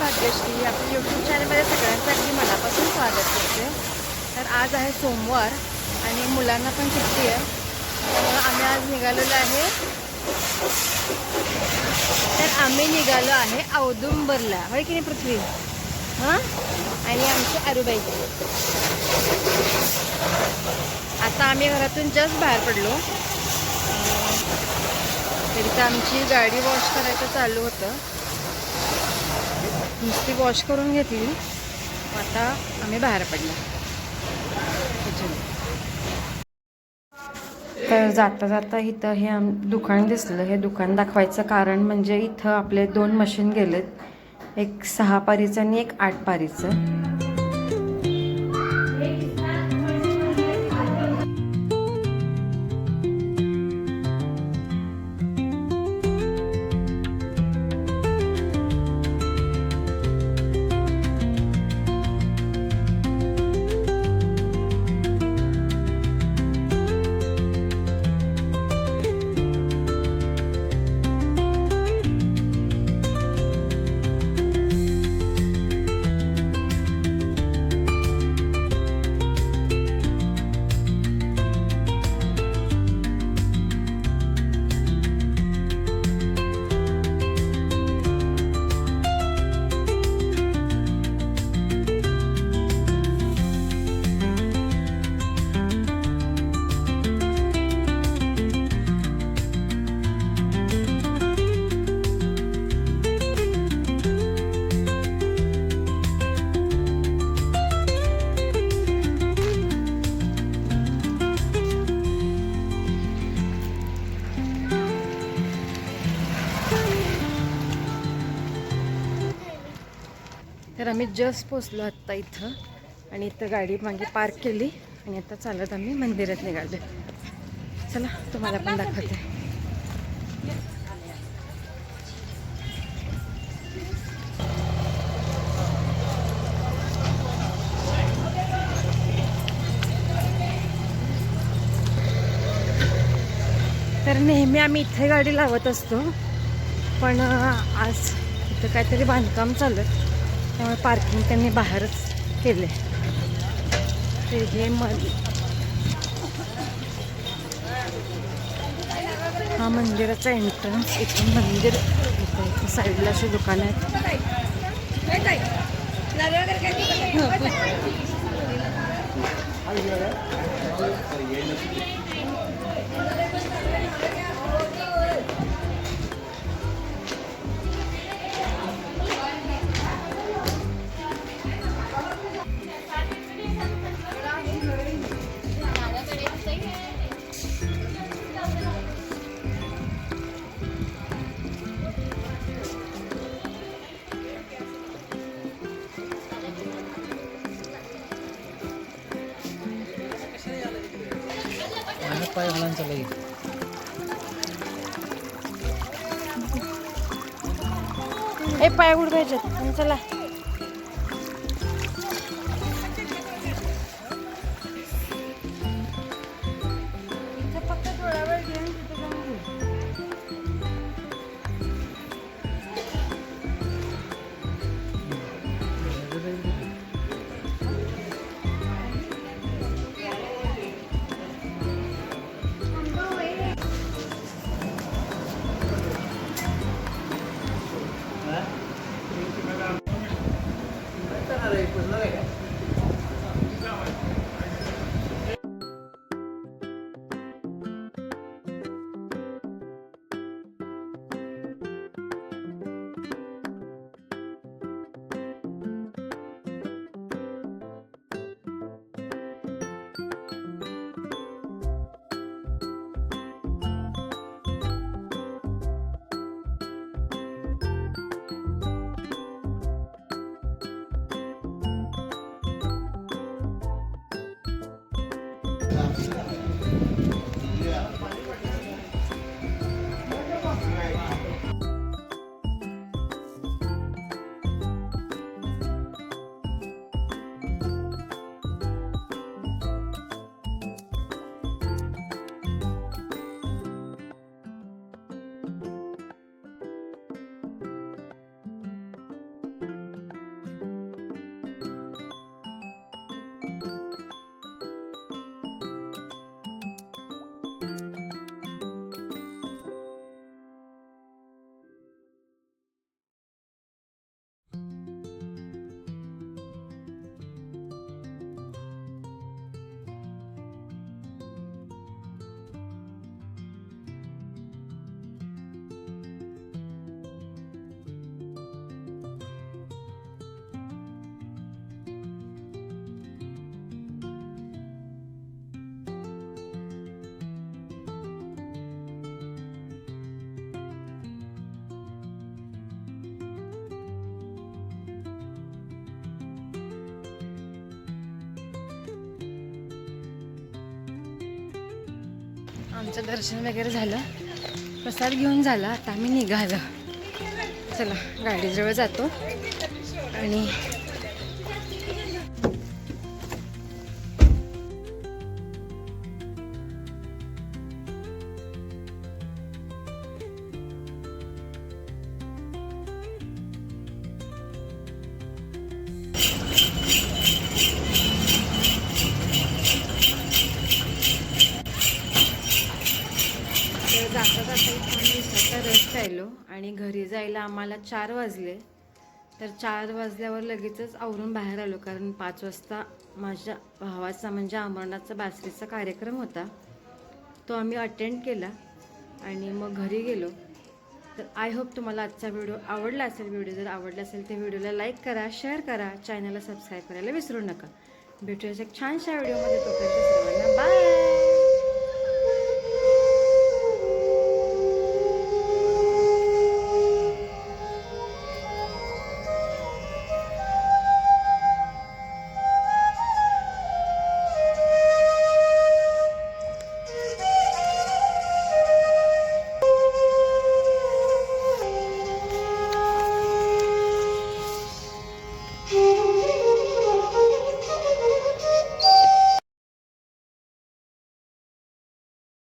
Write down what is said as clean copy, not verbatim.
भाग्यश्री. आपल्या यूट्यूब चॅनलमध्ये सगळ्यांचं अगदी मनापासून स्वागत करते. तर आज आहे सोमवार आणि मुलांना पण सुट्टी आहे, त्यामुळे आम्ही आज निघालेलो आहे. तर आम्ही निघालो आहे औदुंबरला, होय की नाही पृथ्वी? हां, आणि आमची आरुबाई. आता आम्ही घरातून जस्ट बाहेर पडलो. तरी तर आमची गाडी वॉश करायचं चालू होतं. नुसती वॉश करून घेतली, आता आम्ही बाहेर पडलो. तर जाता जाता इथं हे दुकान दिसलं. हे दुकान दाखवायचं कारण म्हणजे इथं आपले 2 मशीन गेलेत, एक 6 पारीचं आणि एक 8 पारीचं. तर आम्ही जस्ट पोचलो आत्ता इथं, आणि इथं गाडी मागे पार्क केली आणि आता चालत आम्ही मंदिरात निघालो. चला तुम्हाला पण दाखवते. तर नेहमी आम्ही इथे गाडी लावत असतो, पण आज इथं काहीतरी बांधकाम चालू आहे, त्यामुळे पार्किंग त्यांनी बाहेरच केले. ते हे हा मंदिराचा एंट्रन्स. इथून मंदिर, इथं साईडला अशी दुकानं आहेत. पाय हलांचा लई ए पाय उडवायचे. चला फक्त थोडा वेळ घेऊन तिथे जाऊन घेऊ. आमचं दर्शन वगैरे झालं, प्रसाद घेऊन झाला, आता आम्ही निघालो. चला गाडीजवळ जातो आणि जाता जाता इथं आम्ही स्वतः रस आलो आणि घरी जायला आम्हाला 4 वाजले. तर 4 वाजल्यावर लगेचच आवरून बाहेर आलो, कारण 5 वाजता माझ्या भावाचा म्हणजे अमरनाथचा बासरीचा कार्यक्रम होता, तो आम्ही अटेंड केला आणि मग घरी गेलो. तर आय होप तुम्हाला आजचा व्हिडिओ आवडला असेल. व्हिडिओ जर आवडला असेल तर व्हिडिओला लाईक करा, शेअर करा, चॅनलला सबस्क्राईब करायला विसरू नका. भेटूया एक छानशा व्हिडिओमध्ये. तोपर्यंत सर्वांना बाय.